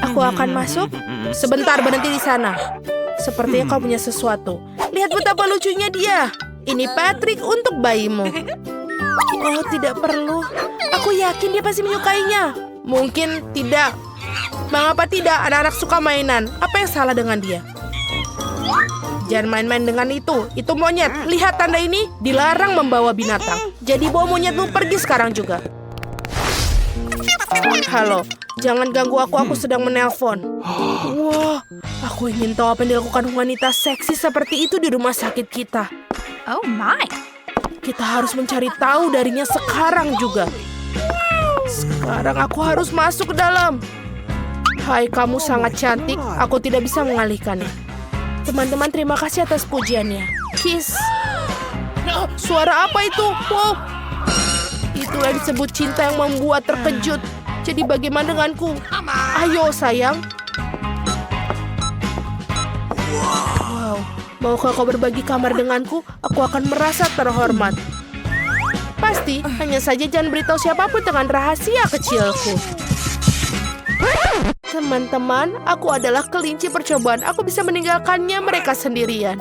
Aku akan masuk. Sebentar, berhenti di sana. Sepertinya kau punya sesuatu. Lihat betapa lucunya dia. Ini Patrick untuk bayimu. Oh, tidak perlu. Aku yakin dia pasti menyukainya. Mungkin tidak. Mengapa tidak? Anak-anak suka mainan. Apa yang salah dengan dia? Jangan main-main dengan itu. Itu monyet. Lihat tanda ini. Dilarang membawa binatang. Jadi bawa monyetmu pergi sekarang juga. Halo. Jangan ganggu aku. Aku sedang menelpon. Wah. Aku ingin tahu apa yang dilakukan wanita seksi seperti itu di rumah sakit kita. Oh my. Kita harus mencari tahu darinya sekarang juga. Sekarang aku harus masuk ke dalam. Hai, kamu sangat cantik. Aku tidak bisa mengalihkannya. Teman-teman, terima kasih atas pujiannya. Kiss. Suara apa itu? Wow. Itulah yang disebut cinta yang membuat terkejut. Jadi bagaimana denganku? Ayo, sayang. Wow. Maukah kau berbagi kamar denganku? Aku akan merasa terhormat. Pasti, hanya saja jangan beritahu siapapun dengan rahasia kecilku. Teman-teman, aku adalah kelinci percobaan. Aku bisa meninggalkannya mereka sendirian.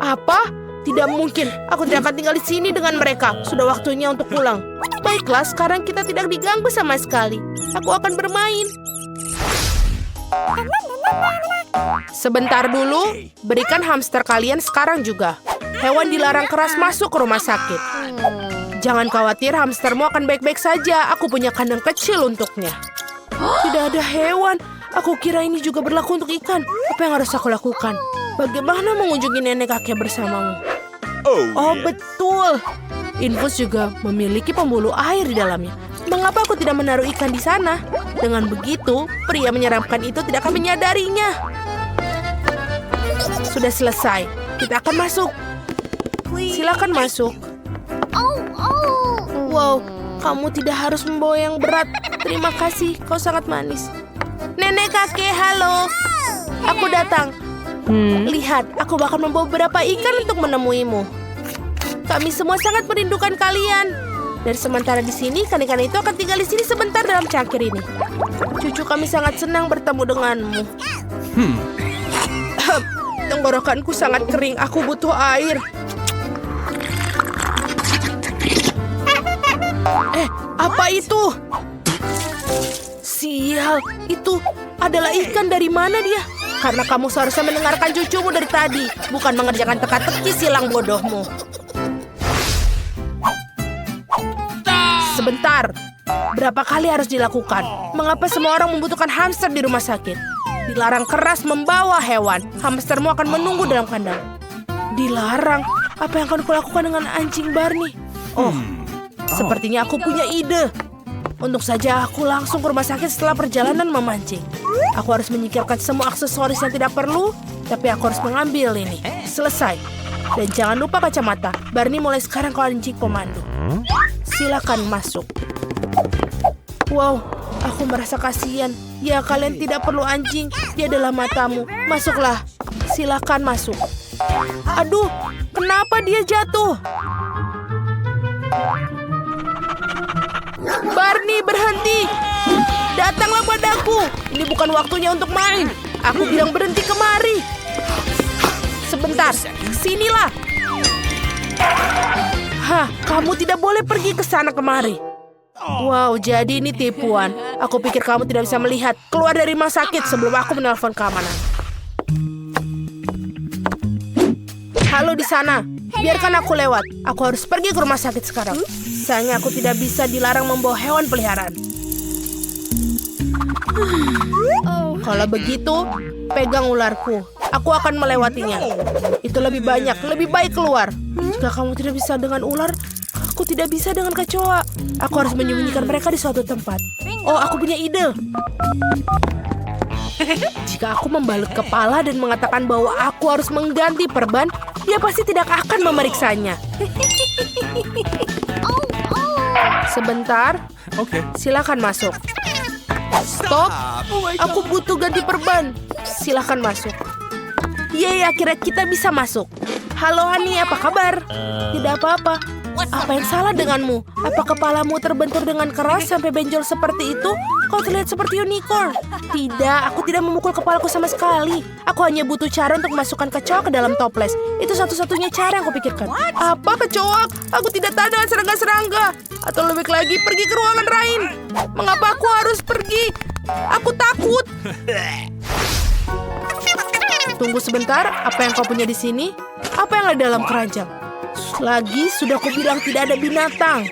Apa? Tidak mungkin. Aku tidak akan tinggal di sini dengan mereka. Sudah waktunya untuk pulang. Baiklah, sekarang kita tidak diganggu sama sekali. Aku akan bermain. Sebentar dulu, berikan hamster kalian sekarang juga. Hewan dilarang keras masuk ke rumah sakit. Jangan khawatir, hamstermu akan baik-baik saja. Aku punya kandang kecil untuknya. Tidak ada hewan. Aku kira ini juga berlaku untuk ikan. Apa yang harus aku lakukan? Bagaimana mengunjungi nenek kakek bersamamu? Oh, betul. Infus juga memiliki pembuluh air di dalamnya. Mengapa aku tidak menaruh ikan di sana? Dengan begitu, pria menyeramkan itu tidak akan menyadarinya. Sudah selesai. Kita akan masuk. Silakan masuk. Wow, kamu tidak harus membawa yang berat. Terima kasih, kau sangat manis. Nenek kakek, halo. Aku datang. Lihat, aku bahkan membawa beberapa ikan untuk menemuimu. Kami semua sangat merindukan kalian. Dan sementara di sini, ikan-ikan itu akan tinggal di sini sebentar dalam cangkir ini. Cucu kami sangat senang bertemu denganmu. Tenggorokanku sangat kering. Aku butuh air. Apa itu? Sial, itu adalah ikan. Dari mana dia? Karena kamu seharusnya mendengarkan cucumu dari tadi, bukan mengerjakan teka-teki silang bodohmu. Sebentar, berapa kali harus dilakukan? Mengapa semua orang membutuhkan hamster di rumah sakit? Dilarang keras membawa hewan. Hamstermu akan menunggu dalam kandang. Dilarang? Apa yang akan kulakukan dengan anjing Barney? Oh, sepertinya aku punya ide. Untuk saja aku langsung ke rumah sakit setelah perjalanan memancing. Aku harus menyingkirkan semua aksesoris yang tidak perlu, tapi aku harus mengambil ini. Selesai. Dan jangan lupa kacamata. Barney, mulai sekarang kau anjing pemandu. Silakan masuk. Wow, aku merasa kasihan. Ya, kalian tidak perlu anjing. Dia adalah matamu. Masuklah. Silakan masuk. Aduh, kenapa dia jatuh? Barney, berhenti. Datanglah padaku. Ini bukan waktunya untuk main. Aku bilang berhenti kemari. Sebentar, sinilah. Hah, kamu tidak boleh pergi ke sana kemari. Wow, jadi ini tipuan. Aku pikir kamu tidak bisa melihat. Keluar dari rumah sakit sebelum aku menelpon keamanan. Halo di sana. Biarkan aku lewat. Aku harus pergi ke rumah sakit sekarang. Sayangnya aku tidak bisa dilarang membawa hewan peliharaan. Kalau begitu, pegang ularku. Aku akan melewatinya. Itu lebih banyak. Lebih baik keluar. Jika kamu tidak bisa dengan ular, aku tidak bisa dengan kecoa. Aku harus menyembunyikan mereka di suatu tempat. Oh, aku punya ide. Jika aku membalut kepala dan mengatakan bahwa aku harus mengganti perban, dia pasti tidak akan memeriksanya. Sebentar. Silakan masuk. Stop. Aku butuh ganti perban. Silakan masuk. Yeay, akhirnya kita bisa masuk. Halo Hani, apa kabar? Tidak apa-apa. Apa yang salah denganmu? Apa kepalamu terbentur dengan keras sampai benjol seperti itu? Kau terlihat seperti unicorn. Tidak, aku tidak memukul kepalaku sama sekali. Aku hanya butuh cara untuk masukkan kecoa ke dalam toples. Itu satu-satunya cara yang kupikirkan. Apa kecoa? Aku tidak tahan dengan serangga-serangga. Atau lebih lagi, pergi ke ruangan lain. Mengapa aku harus pergi? Aku takut. Tunggu sebentar, apa yang kau punya di sini? Apa yang ada dalam keranjang? Lagi sudah kubilang tidak ada binatang.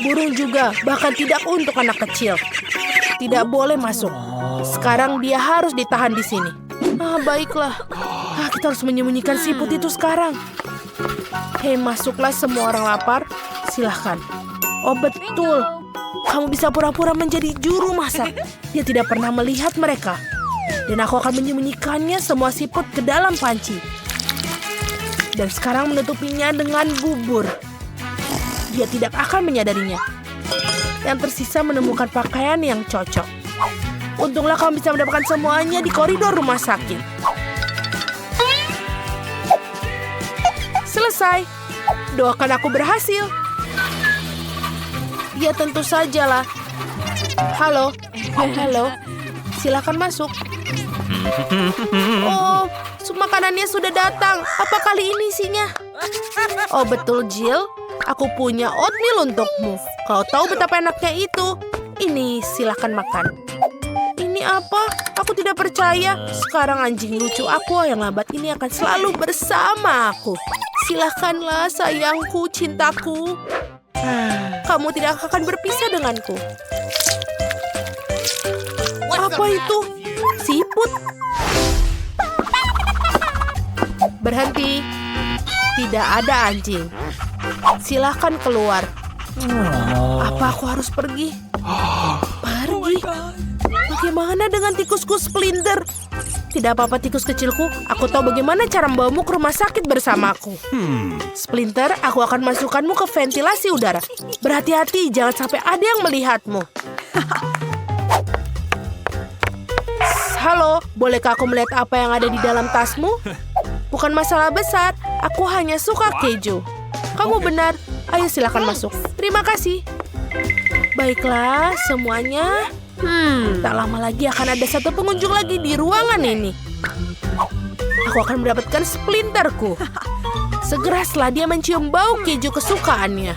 Burung juga, bahkan tidak untuk anak kecil. Tidak boleh masuk. Sekarang dia harus ditahan di sini. Baiklah. Kita harus menyembunyikan siput itu sekarang. Hei, masuklah semua orang lapar. Silahkan. Oh betul. Kamu bisa pura-pura menjadi juru masak. Dia tidak pernah melihat mereka. Dan aku akan menyembunyikannya semua siput ke dalam panci. Dan sekarang menutupinya dengan bubur. Dia tidak akan menyadarinya. Yang tersisa menemukan pakaian yang cocok. Untunglah kamu bisa mendapatkan semuanya di koridor rumah sakit. Selesai. Doakan aku berhasil. Ya tentu sajalah. Halo. Halo. Silakan masuk. Oh, sup makanannya sudah datang. Apa kali ini isinya? Oh betul, Jill. Aku punya oatmeal untukmu. Kau tahu betapa enaknya itu. Ini, silakan makan. Ini apa? Aku tidak percaya. Sekarang anjing lucu aku yang lambat ini akan selalu bersama aku. Silakanlah sayangku, cintaku. Kamu tidak akan berpisah denganku. Apa itu? Siput? Berhenti. Tidak ada anjing. Silahkan keluar. Apa aku harus pergi? Pergi? Bagaimana dengan tikusku Splinter? Tidak apa-apa tikus kecilku. Aku tahu bagaimana cara membawamu ke rumah sakit bersamaku. Splinter, aku akan masukkanmu ke ventilasi udara. Berhati-hati, jangan sampai ada yang melihatmu. Halo, bolehkah aku melihat apa yang ada di dalam tasmu? Bukan masalah besar, aku hanya suka keju. Kamu benar. Ayo silakan masuk. Terima kasih. Baiklah, semuanya. Tak lama lagi akan ada satu pengunjung lagi di ruangan ini. Aku akan mendapatkan Splinterku. Segera setelah dia mencium bau keju kesukaannya.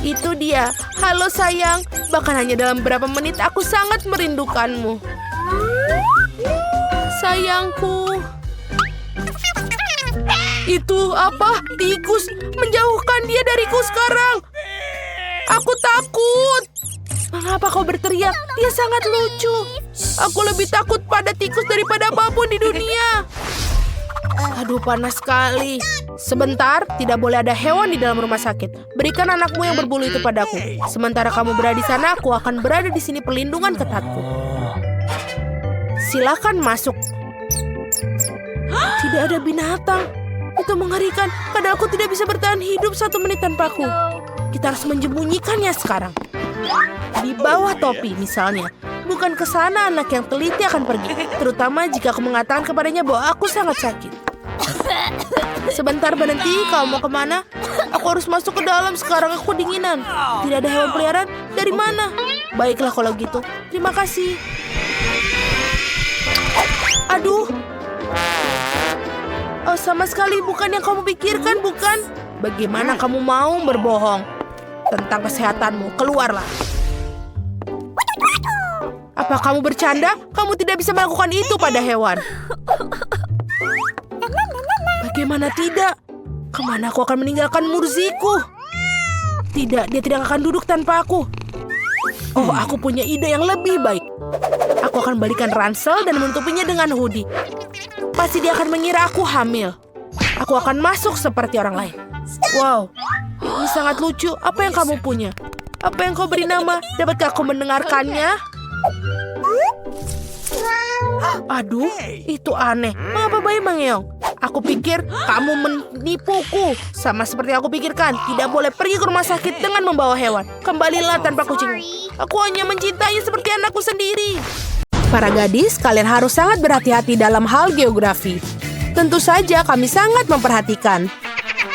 Itu dia. Halo sayang. Bahkan hanya dalam beberapa menit aku sangat merindukanmu. Sayangku. Itu apa? Tikus. Menjauhkan dia dariku sekarang. Aku takut. Mengapa kau berteriak? Dia sangat lucu. Aku lebih takut pada tikus daripada apapun di dunia. Aduh, panas sekali. Sebentar, tidak boleh ada hewan di dalam rumah sakit. Berikan anakmu yang berbulu itu padaku. Sementara kamu berada di sana, aku akan berada di sini perlindungan ketatku. Silakan masuk. Tidak ada binatang. Itu mengerikan. Padahal aku tidak bisa bertahan hidup 1 menit tanpaku. Kita harus menyembunyikannya sekarang. Di bawah topi misalnya. Bukan ke sana anak yang teliti akan pergi. Terutama jika aku mengatakan kepadanya bahwa aku sangat sakit. Sebentar, berhenti. Kau mau kemana? Aku harus masuk ke dalam sekarang. Aku dinginan. Tidak ada hewan peliharaan? Dari mana? Baiklah kalau gitu. Terima kasih. Aduh. Oh, sama sekali bukan yang kamu pikirkan, bukan? Bagaimana kamu mau berbohong tentang kesehatanmu? Keluarlah. Apa kamu bercanda? Kamu tidak bisa melakukan itu pada hewan. Bagaimana tidak? Kemana aku akan meninggalkan Murziku? Tidak, dia tidak akan duduk tanpa aku. Oh, aku punya ide yang lebih baik. Aku akan balikan ransel dan menutupinya dengan hoodie. Pasti dia akan mengira aku hamil. Aku akan masuk seperti orang lain. Wow, ini sangat lucu. Apa yang kamu punya? Apa yang kau beri nama? Dapatkah aku mendengarkannya? Aduh, itu aneh. Mengapa bayi mengeong? Aku pikir kamu menipuku. Sama seperti aku pikirkan. Tidak boleh pergi ke rumah sakit dengan membawa hewan. Kembalilah tanpa kucing. Aku hanya mencintainya seperti anakku sendiri. Para gadis, kalian harus sangat berhati-hati dalam hal geografi. Tentu saja kami sangat memperhatikan.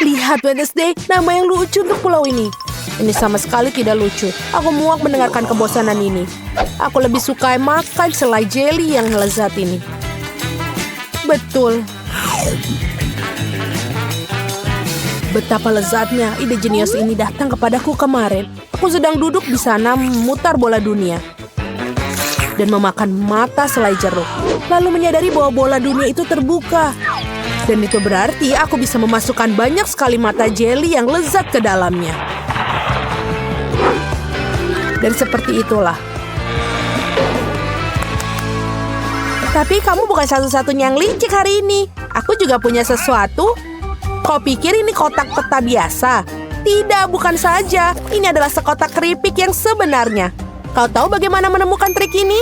Lihat Wednesday, nama yang lucu untuk pulau ini. Ini sama sekali tidak lucu. Aku muak mendengarkan kebosanan ini. Aku lebih suka makan selai jelly yang lezat ini. Betul. Betapa lezatnya ide jenius ini datang kepadaku kemarin. Aku sedang duduk di sana memutar bola dunia dan memakan mata selai jeruk. Lalu menyadari bahwa bola dunia itu terbuka. Dan itu berarti aku bisa memasukkan banyak sekali mata jelly yang lezat ke dalamnya. Dan seperti itulah. Tapi kamu bukan satu-satunya yang licik hari ini. Aku juga punya sesuatu. Kau pikir ini kotak peta biasa? Tidak, bukan saja. Ini adalah sekotak keripik yang sebenarnya. Kau tahu bagaimana menemukan trik ini?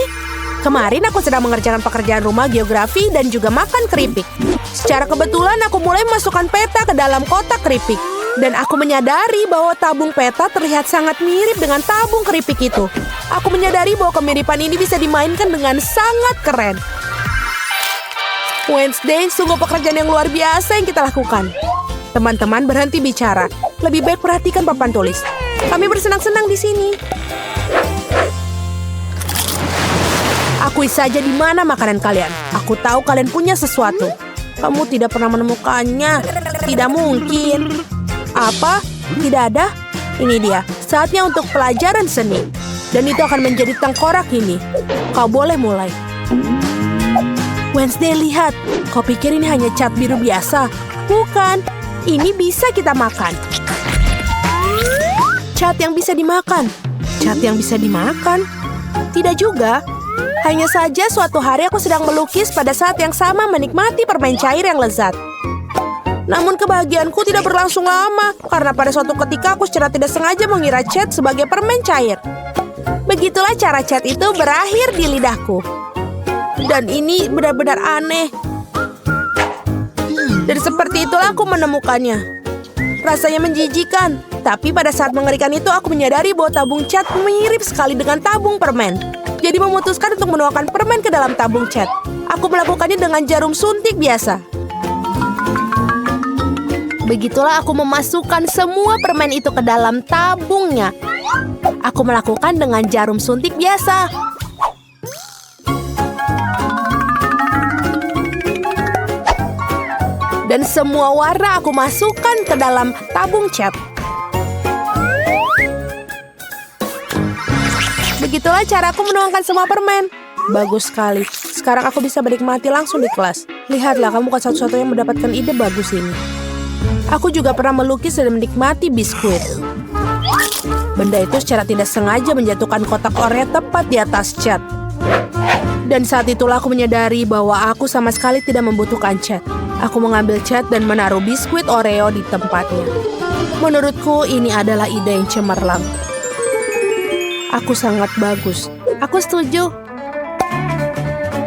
Kemarin aku sedang mengerjakan pekerjaan rumah geografi dan juga makan keripik. Secara kebetulan aku mulai memasukkan peta ke dalam kotak keripik. Dan aku menyadari bahwa tabung peta terlihat sangat mirip dengan tabung keripik itu. Aku menyadari bahwa kemiripan ini bisa dimainkan dengan sangat keren. Wednesday, sungguh pekerjaan yang luar biasa yang kita lakukan. Teman-teman berhenti bicara. Lebih baik perhatikan papan tulis. Kami bersenang-senang di sini. Akui saja di mana makanan kalian. Aku tahu kalian punya sesuatu. Kamu tidak pernah menemukannya. Tidak mungkin. Apa? Tidak ada? Ini dia. Saatnya untuk pelajaran seni. Dan itu akan menjadi tengkorak ini. Kau boleh mulai. Wednesday, lihat. Kau pikir ini hanya cat biru biasa? Bukan. Ini bisa kita makan. Cat yang bisa dimakan. Cat yang bisa dimakan? Tidak juga. Hanya saja suatu hari aku sedang melukis pada saat yang sama menikmati permen cair yang lezat. Namun kebahagiaanku tidak berlangsung lama karena pada suatu ketika aku secara tidak sengaja mengira cat sebagai permen cair. Begitulah cara cat itu berakhir di lidahku. Dan ini benar-benar aneh. Dan seperti itulah aku menemukannya. Rasanya menjijikan. Tapi pada saat mengerikan itu aku menyadari bahwa tabung cat mirip sekali dengan tabung permen. Jadi memutuskan untuk menuangkan permen ke dalam tabung cat. Aku melakukannya dengan jarum suntik biasa. Begitulah aku memasukkan semua permen itu ke dalam tabungnya. Aku melakukan dengan jarum suntik biasa. Dan semua warna aku masukkan ke dalam tabung cat. Begitulah cara aku menuangkan semua permen. Bagus sekali. Sekarang aku bisa menikmati langsung di kelas. Lihatlah, kamu bukan satu-satunya yang mendapatkan ide bagus ini. Aku juga pernah melukis dan menikmati biskuit. Benda itu secara tidak sengaja menjatuhkan kotak Oreo tepat di atas cat. Dan saat itulah aku menyadari bahwa aku sama sekali tidak membutuhkan cat. Aku mengambil cat dan menaruh biskuit Oreo di tempatnya. Menurutku ini adalah ide yang cemerlang. Aku sangat bagus. Aku setuju.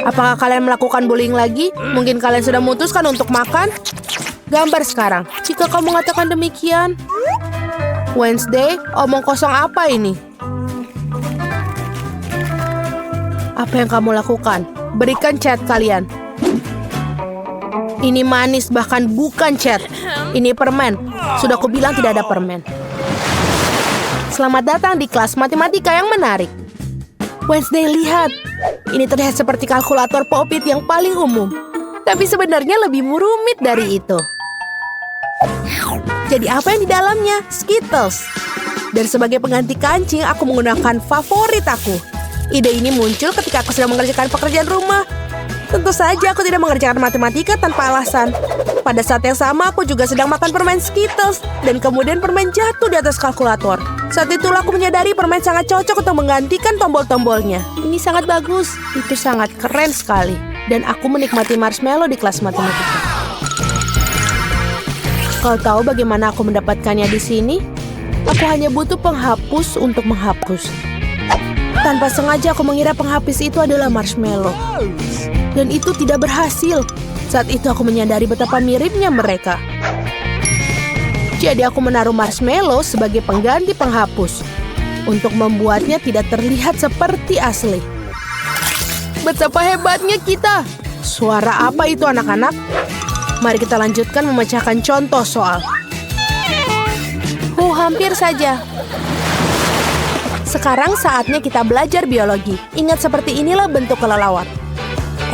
Apakah kalian melakukan bullying lagi? Mungkin kalian sudah memutuskan untuk makan? Gambar sekarang. Jika kau mengatakan demikian. Wednesday, omong kosong apa ini? Apa yang kamu lakukan? Berikan cat kalian. Ini manis, bahkan bukan cat. Ini permen. Sudah aku bilang tidak ada permen. Selamat datang di kelas matematika yang menarik. Wednesday, lihat. Ini terlihat seperti kalkulator Pop-it yang paling umum. Tapi sebenarnya lebih rumit dari itu. Jadi apa yang di dalamnya? Skittles. Dan sebagai pengganti kancing, aku menggunakan favorit aku. Ide ini muncul ketika aku sedang mengerjakan pekerjaan rumah. Tentu saja aku tidak mengerjakan matematika tanpa alasan. Pada saat yang sama, aku juga sedang makan permen Skittles. Dan kemudian permen jatuh di atas kalkulator. Saat itulah aku menyadari permen sangat cocok untuk menggantikan tombol-tombolnya. Ini sangat bagus. Itu sangat keren sekali. Dan aku menikmati marshmallow di kelas matematika. Kau tahu bagaimana aku mendapatkannya di sini? Aku hanya butuh penghapus untuk menghapus. Tanpa sengaja aku mengira penghapus itu adalah marshmallow. Dan itu tidak berhasil. Saat itu aku menyadari betapa miripnya mereka. Jadi aku menaruh marshmallow sebagai pengganti penghapus. Untuk membuatnya tidak terlihat seperti asli. Betapa hebatnya kita. Suara apa itu anak-anak? Mari kita lanjutkan memecahkan contoh soal. Hampir saja. Sekarang saatnya kita belajar biologi. Ingat, seperti inilah bentuk kelelawar.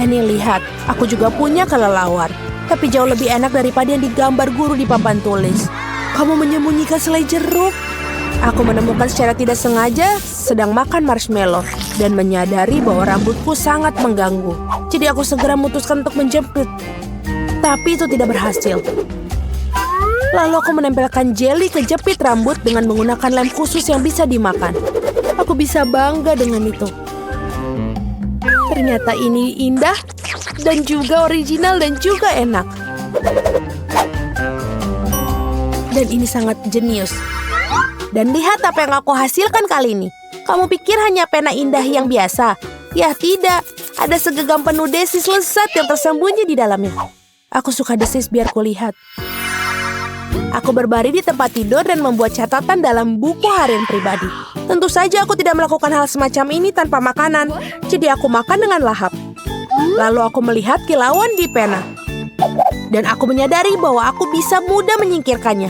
Annie, lihat, aku juga punya kelelawar. Tapi jauh lebih enak daripada yang digambar guru di papan tulis. Kamu menyembunyikan selai jeruk. Aku menemukan secara tidak sengaja sedang makan marshmallow dan menyadari bahwa rambutku sangat mengganggu. Jadi aku segera memutuskan untuk menjepit. Tapi itu tidak berhasil. Lalu aku menempelkan jeli ke jepit rambut dengan menggunakan lem khusus yang bisa dimakan. Aku bisa bangga dengan itu. Ternyata ini indah dan juga original dan juga enak. Dan ini sangat jenius. Dan lihat apa yang aku hasilkan kali ini. Kamu pikir hanya pena indah yang biasa? Ya tidak, ada segenggam penuh desis lezat yang tersembunyi di dalamnya. Aku suka desis biar kulihat. Aku berbaring di tempat tidur dan membuat catatan dalam buku harian pribadi. Tentu saja aku tidak melakukan hal semacam ini tanpa makanan. Jadi aku makan dengan lahap. Lalu aku melihat kilauan di pena. Dan aku menyadari bahwa aku bisa mudah menyingkirkannya.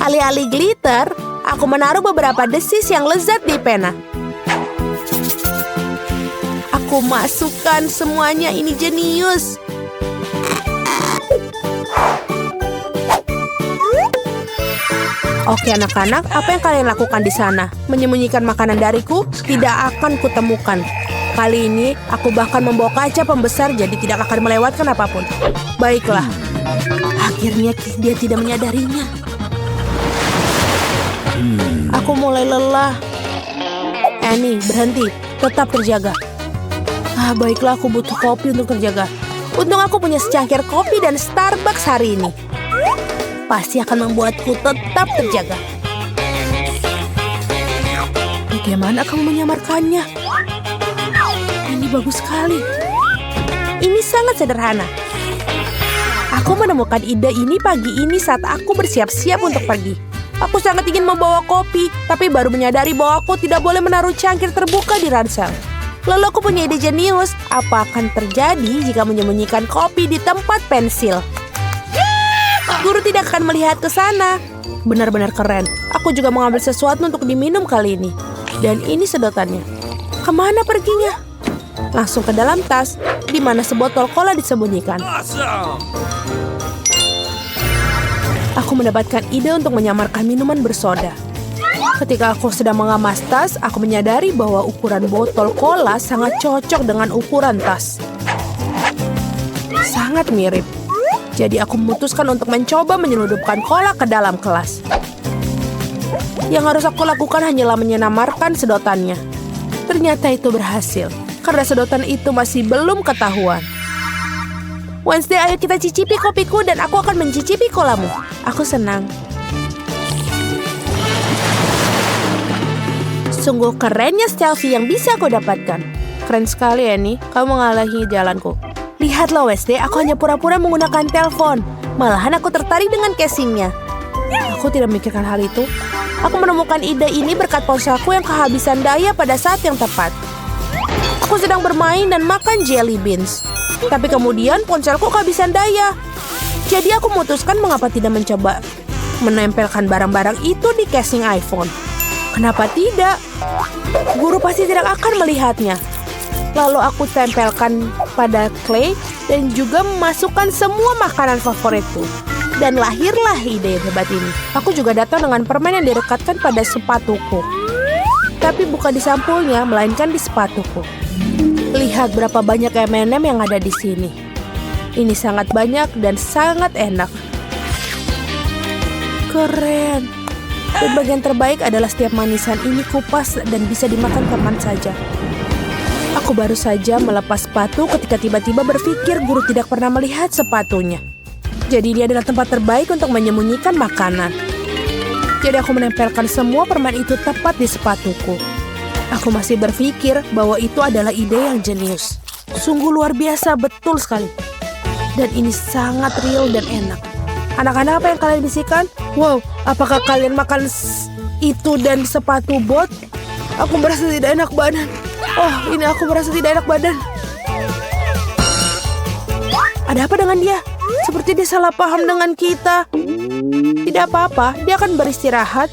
Alih-alih glitter, aku menaruh beberapa desis yang lezat di pena. Aku masukkan semuanya, ini jenius. Oke anak-anak, apa yang kalian lakukan di sana? Menyembunyikan makanan dariku? Tidak akan kutemukan. Kali ini, aku bahkan membawa kaca pembesar jadi tidak akan melewatkan apapun. Baiklah. Akhirnya dia tidak menyadarinya. Aku mulai lelah. Annie, berhenti. Tetap terjaga. Baiklah, aku butuh kopi untuk terjaga. Untung aku punya secangkir kopi dan Starbucks hari ini. Pasti akan membuatku tetap terjaga. Bagaimana kamu menyamarkannya? Ini bagus sekali. Ini sangat sederhana. Aku menemukan ide ini pagi ini saat aku bersiap-siap untuk pergi. Aku sangat ingin membawa kopi, tapi baru menyadari bahwa aku tidak boleh menaruh cangkir terbuka di ransel. Lalu aku punya ide jenius. Apa akan terjadi jika menyembunyikan kopi di tempat pensil? Guru tidak akan melihat ke sana. Benar-benar keren. Aku juga mengambil sesuatu untuk diminum kali ini. Dan ini sedotannya. Kemana perginya? Langsung ke dalam tas, di mana sebotol cola disembunyikan. Aku mendapatkan ide untuk menyamarkan minuman bersoda. Ketika aku sedang mengemas tas, aku menyadari bahwa ukuran botol cola sangat cocok dengan ukuran tas. Sangat mirip. Jadi aku memutuskan untuk mencoba menyelundupkan cola ke dalam kelas. Yang harus aku lakukan hanyalah menyamarkan sedotannya. Ternyata itu berhasil, karena sedotan itu masih belum ketahuan. Wednesday, ayo kita cicipi kopiku dan aku akan mencicipi colamu. Aku senang. Sungguh kerennya selfie yang bisa aku dapatkan. Keren sekali, Annie. Kamu mengalahi jalanku. Lihatlah, Wednesday, aku hanya pura-pura menggunakan telepon. Malahan aku tertarik dengan casingnya. Aku tidak memikirkan hal itu. Aku menemukan ide ini berkat ponselku yang kehabisan daya pada saat yang tepat. Aku sedang bermain dan makan jelly beans. Tapi kemudian ponselku kehabisan daya. Jadi aku memutuskan mengapa tidak mencoba menempelkan barang-barang itu di casing iPhone. Kenapa tidak? Guru pasti tidak akan melihatnya. Lalu aku tempelkan pada clay dan juga memasukkan semua makanan favoritku. Dan lahirlah ide hebat ini. Aku juga datang dengan permen yang direkatkan pada sepatuku. Tapi bukan di sampulnya, melainkan di sepatuku. Lihat berapa banyak M&M yang ada di sini. Ini sangat banyak dan sangat enak. Keren. Dan bagian terbaik adalah setiap manisan ini kupas dan bisa dimakan kapan saja. Aku baru saja melepas sepatu ketika tiba-tiba berpikir guru tidak pernah melihat sepatunya. Jadi dia adalah tempat terbaik untuk menyembunyikan makanan. Jadi aku menempelkan semua permen itu tepat di sepatuku. Aku masih berpikir bahwa itu adalah ide yang jenius. Sungguh luar biasa, betul sekali. Dan ini sangat real dan enak. Anak-anak, apa yang kalian bisikan? Wow, apakah kalian makan itu dan sepatu bot? Aku merasa tidak enak badan. Oh, ini aku merasa tidak enak badan. Ada apa dengan dia? Seperti dia salah paham dengan kita. Tidak apa-apa, dia akan beristirahat.